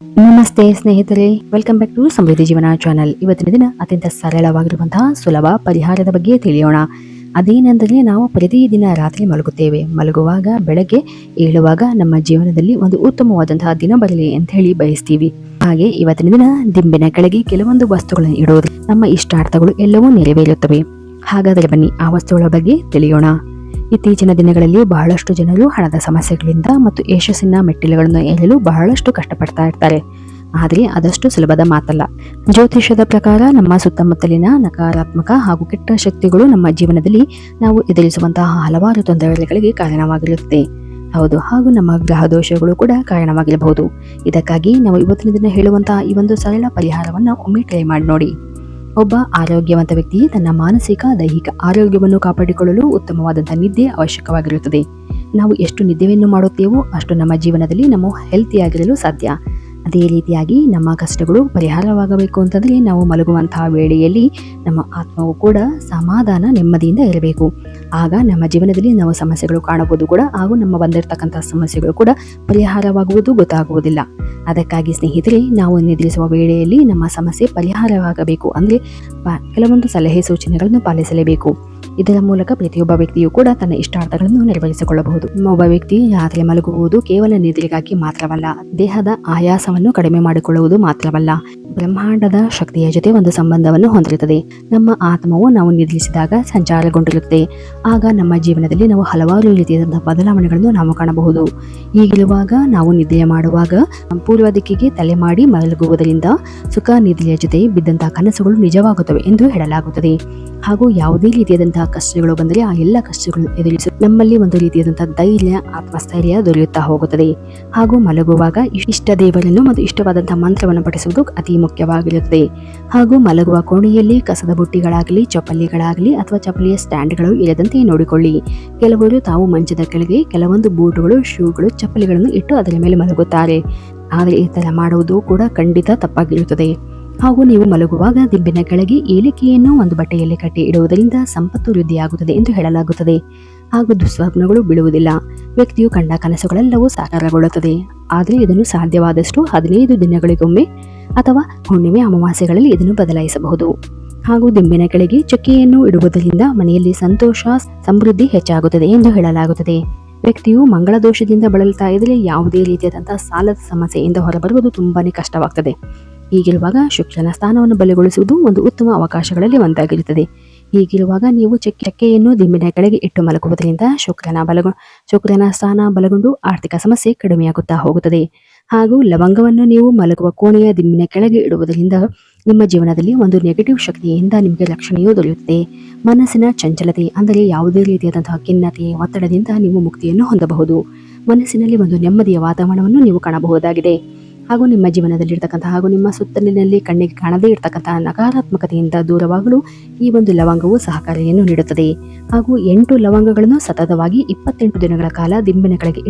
ನಮಸ್ತೆ ಸ್ನೇಹಿತರೆ, welcome back to ಸಮೃದ್ಧಿ ಜೀವನ ಚಾನಲ್. ಇವತ್ತಿನ ದಿನ ಅತ್ಯಂತ ಸರಳವಾಗಿರುವಂತಹ ಸುಲಭ ಪರಿಹಾರದ ಬಗ್ಗೆ ತಿಳಿಯೋಣ. ಅದೇನೆಂದರೆ, ನಾವು ಪ್ರತಿದಿನ ರಾತ್ರಿ ಮಲಗುತ್ತೇವೆ. ಮಲಗುವಾಗ ಬೆಳಗ್ಗೆ ಏಳುವಾಗ ನಮ್ಮ ಜೀವನದಲ್ಲಿ ಒಂದು ಉತ್ತಮವಾದಂತಹ ದಿನ ಬರಲಿ ಅಂತ ಹೇಳಿ ಬಯಸ್ತೀವಿ. ಹಾಗೆ ಇವತ್ತಿನ ದಿನ ದಿಂಬಿನ ಕೆಳಗೆ ಕೆಲವೊಂದು ವಸ್ತುಗಳನ್ನು ಇಡೋದು ನಮ್ಮ ಇಷ್ಟಾರ್ಥಗಳು ಎಲ್ಲವೂ ನೆರವೇರುತ್ತವೆ. ಹಾಗಾದರೆ ಬನ್ನಿ ಆ ವಸ್ತುಗಳ ಬಗ್ಗೆ ತಿಳಿಯೋಣ. ಇತ್ತೀಚಿನ ದಿನಗಳಲ್ಲಿ ಬಹಳಷ್ಟು ಜನರು ಹಣದ ಸಮಸ್ಯೆಗಳಿಂದ ಮತ್ತು ಯಶಸ್ಸಿನ ಮೆಟ್ಟಿಲುಗಳನ್ನು ಏರಲು ಬಹಳಷ್ಟು ಕಷ್ಟಪಡ್ತಾ ಇರ್ತಾರೆ. ಆದರೆ ಅದಷ್ಟು ಸುಲಭದ ಮಾತಲ್ಲ. ಜ್ಯೋತಿಷ್ಯದ ಪ್ರಕಾರ ನಮ್ಮ ಸುತ್ತಮುತ್ತಲಿನ ನಕಾರಾತ್ಮಕ ಹಾಗೂ ಕೆಟ್ಟ ಶಕ್ತಿಗಳು ನಮ್ಮ ಜೀವನದಲ್ಲಿ ನಾವು ಎದುರಿಸುವಂತಹ ಹಲವಾರು ತೊಂದರೆಗಳಿಗೆ ಕಾರಣವಾಗಿರುತ್ತದೆ. ಹೌದು, ಹಾಗೂ ನಮ್ಮ ಗ್ರಹ ದೋಷಗಳು ಕೂಡ ಕಾರಣವಾಗಿರಬಹುದು. ಇದಕ್ಕಾಗಿ ನಾವು ಇವತ್ತಿನ ದಿನ ಹೇಳುವಂತಹ ಈ ಒಂದು ಸರಳ ಪರಿಹಾರವನ್ನು ಒಮ್ಮೆ ಟ್ರೈ ಮಾಡಿ ನೋಡಿ. ಒಬ್ಬ ಆರೋಗ್ಯವಂತ ವ್ಯಕ್ತಿ ತನ್ನ ಮಾನಸಿಕ ದೈಹಿಕ ಆರೋಗ್ಯವನ್ನು ಕಾಪಾಡಿಕೊಳ್ಳಲು ಉತ್ತಮವಾದಂತಹ ನಿದ್ದೆ ಅವಶ್ಯಕವಾಗಿರುತ್ತದೆ. ನಾವು ಎಷ್ಟು ನಿದ್ದೆಯನ್ನು ಮಾಡುತ್ತೇವೋ ಅಷ್ಟು ನಮ್ಮ ಜೀವನದಲ್ಲಿ ನಾವು ಹೆಲ್ತಿಯಾಗಿರಲು ಸಾಧ್ಯ. ಅದೇ ರೀತಿಯಾಗಿ ನಮ್ಮ ಕಷ್ಟಗಳು ಪರಿಹಾರವಾಗಬೇಕು ಅಂತಂದರೆ ನಾವು ಮಲಗುವಂತಹ ವೇಳೆಯಲ್ಲಿ ನಮ್ಮ ಆತ್ಮವು ಕೂಡ ಸಮಾಧಾನ ನೆಮ್ಮದಿಯಿಂದ ಇರಬೇಕು. ಆಗ ನಮ್ಮ ಜೀವನದಲ್ಲಿ ನಾವು ಸಮಸ್ಯೆಗಳು ಕಾಣಬಹುದು ಕೂಡ, ಹಾಗೂ ನಮ್ಮ ಬಂದಿರತಕ್ಕಂತಹ ಸಮಸ್ಯೆಗಳು ಕೂಡ ಪರಿಹಾರವಾಗುವುದು ಗೊತ್ತಾಗುವುದಿಲ್ಲ. ಅದಕ್ಕಾಗಿ ಸ್ನೇಹಿತರೆ, ನಾವು ನಿದ್ರಿಸುವ ವೇಳೆಯಲ್ಲಿ ನಮ್ಮ ಸಮಸ್ಯೆ ಪರಿಹಾರವಾಗಬೇಕು ಅಂದರೆ ಕೆಲವೊಂದು ಸಲಹೆ ಸೂಚನೆಗಳನ್ನು ಪಾಲಿಸಲೇಬೇಕು. ಇದರ ಮೂಲಕ ಪ್ರತಿಯೊಬ್ಬ ವ್ಯಕ್ತಿಯು ಕೂಡ ತನ್ನ ಇಷ್ಟಾರ್ಥಗಳನ್ನು ನೆರವೇರಿಸಿಕೊಳ್ಳಬಹುದು. ಒಬ್ಬ ವ್ಯಕ್ತಿ ರಾತ್ರಿ ಮಲಗುವುದು ಕೇವಲ ನಿದ್ರೆಗಾಗಿ ಮಾತ್ರವಲ್ಲ, ದೇಹದ ಆಯಾಸವನ್ನು ಕಡಿಮೆ ಮಾಡಿಕೊಳ್ಳುವುದು ಮಾತ್ರವಲ್ಲ, ಬ್ರಹ್ಮಾಂಡದ ಶಕ್ತಿಯ ಜೊತೆ ಒಂದು ಸಂಬಂಧವನ್ನು ಹೊಂದಿರುತ್ತದೆ. ನಮ್ಮ ಆತ್ಮವು ನಾವು ನಿದ್ರಿಸಿದಾಗ ಸಂಚಾರಗೊಂಡಿರುತ್ತದೆ. ಆಗ ನಮ್ಮ ಜೀವನದಲ್ಲಿ ನಾವು ಹಲವಾರು ರೀತಿಯಾದಂತಹ ಬದಲಾವಣೆಗಳನ್ನು ನಾವು ಕಾಣಬಹುದು. ಹೀಗಿರುವಾಗ ನಾವು ನಿದ್ರೆ ಮಾಡುವಾಗ ಪೂರ್ವ ದಿಕ್ಕಿಗೆ ತಲೆ ಮಾಡಿ ಮಲಗುವುದರಿಂದ ಸುಖ ನಿದ್ರೆಯ ಜೊತೆ ಬಿದ್ದಂತಹ ಕನಸುಗಳು ನಿಜವಾಗುತ್ತವೆ ಎಂದು ಹೇಳಲಾಗುತ್ತದೆ. ಹಾಗೂ ಯಾವುದೇ ರೀತಿಯಾದಂತಹ ಕಷ್ಟಗಳು ಬಂದರೆ ಆ ಎಲ್ಲ ಕಷ್ಟಗಳು ಎದುರಿಸಿ ನಮ್ಮಲ್ಲಿ ಒಂದು ರೀತಿಯಾದಂತಹ ಧೈರ್ಯ, ಆತ್ಮಸ್ಥೈರ್ಯ ದೊರೆಯುತ್ತಾ ಹೋಗುತ್ತದೆ. ಹಾಗೂ ಮಲಗುವಾಗ ಇಷ್ಟ ದೇವರನ್ನು ಮತ್ತು ಇಷ್ಟವಾದಂತಹ ಮಂತ್ರವನ್ನು ಪಠಿಸುವುದು ಅತಿ ಮುಖ್ಯವಾಗಿರುತ್ತದೆ. ಹಾಗೂ ಮಲಗುವ ಕೋಣೆಯಲ್ಲಿ ಕಸದ ಬುಟ್ಟಿಗಳಾಗಲಿ, ಚಪ್ಪಲಿಗಳಾಗಲಿ ಅಥವಾ ಚಪ್ಪಲಿಯ ಸ್ಟ್ಯಾಂಡ್ಗಳು ಇರದಂತೆ ನೋಡಿಕೊಳ್ಳಿ. ಕೆಲವರು ತಾವು ಮಂಚದ ಕೆಳಗೆ ಕೆಲವೊಂದು ಬೂಟುಗಳು, ಶೂಗಳು, ಚಪ್ಪಲಿಗಳನ್ನು ಇಟ್ಟು ಅದರ ಮೇಲೆ ಮಲಗುತ್ತಾರೆ. ಆದರೆ ಈ ತರ ಮಾಡುವುದು ಕೂಡ ಖಂಡಿತ ತಪ್ಪಾಗಿರುತ್ತದೆ. ಹಾಗೂ ನೀವು ಮಲಗುವಾಗ ದಿಂಬಿನ ಕೆಳಗೆ ಏಲಿಕೆಯನ್ನು ಒಂದು ಬಟ್ಟೆಯಲ್ಲಿ ಕಟ್ಟಿ ಇಡುವುದರಿಂದ ಸಂಪತ್ತು ವೃದ್ಧಿಯಾಗುತ್ತದೆ ಎಂದು ಹೇಳಲಾಗುತ್ತದೆ. ಹಾಗೂ ದುಸ್ವಪ್ನಗಳು ಬೀಳುವುದಿಲ್ಲ. ವ್ಯಕ್ತಿಯು ಕಂಡ ಕನಸುಗಳೆಲ್ಲವೂ ಸಾಕಾರಗೊಳ್ಳುತ್ತದೆ. ಆದರೆ ಇದನ್ನು ಸಾಧ್ಯವಾದಷ್ಟು 15 ದಿನಗಳಿಗೊಮ್ಮೆ ಅಥವಾ ಹುಣ್ಣಿಮೆ ಅಮಾವಾಸ್ಯೆಗಳಲ್ಲಿ ಇದನ್ನು ಬದಲಾಯಿಸಬಹುದು. ಹಾಗೂ ದಿಂಬಿನ ಕೆಳಗೆ ಚಕ್ಕೆಯನ್ನು ಇಡುವುದರಿಂದ ಮನೆಯಲ್ಲಿ ಸಂತೋಷ, ಸಮೃದ್ಧಿ ಹೆಚ್ಚಾಗುತ್ತದೆ ಎಂದು ಹೇಳಲಾಗುತ್ತದೆ. ವ್ಯಕ್ತಿಯು ಮಂಗಳ ದೋಷದಿಂದ ಬಳಲ್ತಾ ಇದ್ದರೆ ಯಾವುದೇ ರೀತಿಯಾದಂತಹ ಸಾಲದ ಸಮಸ್ಯೆಯಿಂದ ಹೊರಬರುವುದು ತುಂಬಾನೇ ಕಷ್ಟವಾಗ್ತದೆ. ಹೀಗಿರುವಾಗ ಶುಕ್ರನ ಸ್ಥಾನವನ್ನು ಬಲಗೊಳಿಸುವುದು ಒಂದು ಉತ್ತಮ ಅವಕಾಶಗಳಲ್ಲಿ ಒಂದಾಗಿರುತ್ತದೆ. ಹೀಗಿರುವಾಗ ನೀವು ಚಕ್ಕೆಯನ್ನು ದಿಂಬಿನ ಕೆಳಗೆ ಇಟ್ಟು ಮಲಗುವುದರಿಂದ ಶುಕ್ರನ ಸ್ಥಾನ ಬಲಗೊಂಡು ಆರ್ಥಿಕ ಸಮಸ್ಯೆ ಕಡಿಮೆಯಾಗುತ್ತಾ ಹೋಗುತ್ತದೆ. ಹಾಗೂ ಲವಂಗವನ್ನು ನೀವು ಮಲಗುವ ಕೋಣೆಯ ದಿಂಬಿನ ಕೆಳಗೆ ಇಡುವುದರಿಂದ ನಿಮ್ಮ ಜೀವನದಲ್ಲಿ ಒಂದು ನೆಗೆಟಿವ್ ಶಕ್ತಿಯಿಂದ ನಿಮಗೆ ರಕ್ಷಣೆಯೂ ದೊರೆಯುತ್ತದೆ. ಮನಸ್ಸಿನ ಚಂಚಲತೆ ಅಂದರೆ ಯಾವುದೇ ರೀತಿಯಾದಂತಹ ಖಿನ್ನತೆ, ಒತ್ತಡದಿಂದ ನೀವು ಮುಕ್ತಿಯನ್ನು ಹೊಂದಬಹುದು. ಮನಸ್ಸಿನಲ್ಲಿ ಒಂದು ನೆಮ್ಮದಿಯ ವಾತಾವರಣವನ್ನು ನೀವು ಕಾಣಬಹುದಾಗಿದೆ. ಹಾಗೂ ನಿಮ್ಮ ಜೀವನದಲ್ಲಿರ್ತಕ್ಕಂಥ ಹಾಗೂ ನಿಮ್ಮ ಸುತ್ತಲಿನಲ್ಲಿ ಕಣ್ಣಿಗೆ ಕಾಣದೇ ಇರತಕ್ಕಂತಹ ನಕಾರಾತ್ಮಕತೆಯಿಂದ ದೂರವಾಗಲು ಈ ಒಂದು ಲವಂಗವು ಸಹಕಾರಿಯನ್ನು ನೀಡುತ್ತದೆ. ಹಾಗೂ 8 ಲವಂಗಗಳನ್ನು ಸತತವಾಗಿ 28 ದಿನಗಳ ಕಾಲ ದಿಂಬಿನ ಕೆಳಗೆ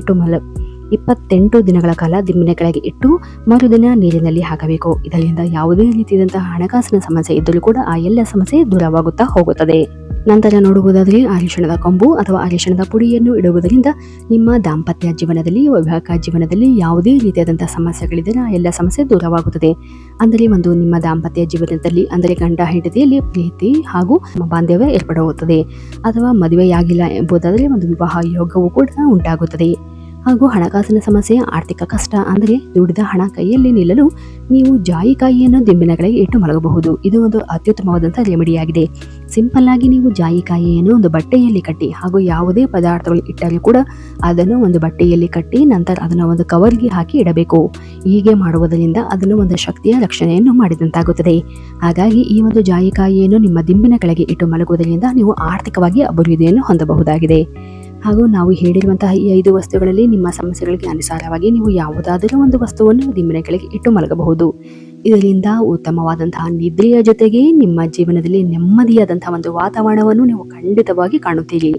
ಇಟ್ಟು ಮರುದಿನ ನೀರಿನಲ್ಲಿ ಹಾಕಬೇಕು. ಇದರಿಂದ ಯಾವುದೇ ರೀತಿಯಾದಂತಹ ಹಣಕಾಸಿನ ಸಮಸ್ಯೆ ಇದ್ದರೂ ಕೂಡ ಆ ಎಲ್ಲ ಸಮಸ್ಯೆ ದೂರವಾಗುತ್ತಾ ಹೋಗುತ್ತದೆ. ನಂತರ ನೋಡುವುದಾದರೆ ಅರಿಶಿಣದ ಕೊಂಬು ಅಥವಾ ಅರಿಶಿಣದ ಪುಡಿಯನ್ನು ಇಡುವುದರಿಂದ ನಿಮ್ಮ ದಾಂಪತ್ಯ ಜೀವನದಲ್ಲಿ, ವೈವಾಹಿಕ ಜೀವನದಲ್ಲಿ ಯಾವುದೇ ರೀತಿಯಾದಂತಹ ಸಮಸ್ಯೆಗಳಿದ್ದರೆ ಆ ಎಲ್ಲ ಸಮಸ್ಯೆ ದೂರವಾಗುತ್ತದೆ. ಅಂದರೆ ಒಂದು ನಿಮ್ಮ ದಾಂಪತ್ಯ ಜೀವನದಲ್ಲಿ ಅಂದರೆ ಗಂಡ ಹೆಂಡತಿಯಲ್ಲಿ ಪ್ರೀತಿ ಹಾಗೂ ಬಾಂಧವ್ಯ ಏರ್ಪಡುತ್ತದೆ. ಅಥವಾ ಮದುವೆಯಾಗಿಲ್ಲ ಎಂಬುದಾದರೆ ಒಂದು ವಿವಾಹ ಯೋಗವೂ ಕೂಡ ಉಂಟಾಗುತ್ತದೆ. ಹಾಗೂ ಹಣಕಾಸಿನ ಸಮಸ್ಯೆ, ಆರ್ಥಿಕ ಕಷ್ಟ ಅಂದರೆ ದುಡಿದ ಹಣ ಕೈಯಲ್ಲಿ ನಿಲ್ಲಲು ನೀವು ಜಾಯಿಕಾಯಿಯನ್ನು ದಿಂಬಿನ ಕೆಳಗೆ ಇಟ್ಟು ಮಲಗಬಹುದು. ಇದು ಒಂದು ಅತ್ಯುತ್ತಮವಾದಂತಹ ರೆಮಿಡಿಯಾಗಿದೆ. ಸಿಂಪಲ್ ಆಗಿ ನೀವು ಜಾಯಿಕಾಯಿಯನ್ನು ಒಂದು ಬಟ್ಟೆಯಲ್ಲಿ ಕಟ್ಟಿ ಹಾಗೂ ಯಾವುದೇ ಪದಾರ್ಥಗಳು ಇಟ್ಟರೂ ಕೂಡ ಅದನ್ನು ಒಂದು ಬಟ್ಟೆಯಲ್ಲಿ ಕಟ್ಟಿ ನಂತರ ಅದನ್ನು ಒಂದು ಕವರ್ಗೆ ಹಾಕಿ ಇಡಬೇಕು. ಹೀಗೆ ಮಾಡುವುದರಿಂದ ಅದನ್ನು ಒಂದು ಶಕ್ತಿಯ ರಕ್ಷಣೆಯನ್ನು ಮಾಡಿದಂತಾಗುತ್ತದೆ. ಹಾಗಾಗಿ ಈ ಒಂದು ಜಾಯಿಕಾಯಿಯನ್ನು ನಿಮ್ಮ ದಿಂಬಿನ ಕೆಳಗೆ ಇಟ್ಟು ಮಲಗುವುದರಿಂದ ನೀವು ಆರ್ಥಿಕವಾಗಿ ಅಭಿವೃದ್ಧಿಯನ್ನು ಹೊಂದಬಹುದಾಗಿದೆ. ಹಾಗೂ ನಾವು ಹೇಳಿರುವಂತಹ ಈ 5 ವಸ್ತುಗಳಲ್ಲಿ ನಿಮ್ಮ ಸಮಸ್ಯೆಗಳಿಗೆ ಅನುಸಾರವಾಗಿ ನೀವು ಯಾವುದಾದರೂ ಒಂದು ವಸ್ತುವನ್ನು ದಿಂಬಿನ ಕೆಳಗೆ ಇಟ್ಟು ಮಲಗಬಹುದು. ಇದರಿಂದ ಉತ್ತಮವಾದಂತಹ ನಿದ್ರೆಯ ಜೊತೆಗೆ ನಿಮ್ಮ ಜೀವನದಲ್ಲಿ ನೆಮ್ಮದಿಯಾದಂತಹ ಒಂದು ವಾತಾವರಣವನ್ನು ನೀವು ಖಂಡಿತವಾಗಿ ಕಾಣುತ್ತೀರಿ.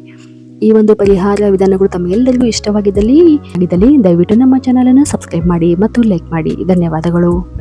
ಈ ಒಂದು ಪರಿಹಾರ ವಿಧಾನಗಳು ತಮಗೆಲ್ಲರಿಗೂ ಇಷ್ಟವಾಗಿದ್ದಲ್ಲಿ ದಯವಿಟ್ಟು ನಮ್ಮ ಚಾನಲ್ ಅನ್ನು ಸಬ್ಸ್ಕ್ರೈಬ್ ಮಾಡಿ ಮತ್ತು ಲೈಕ್ ಮಾಡಿ. ಧನ್ಯವಾದಗಳು.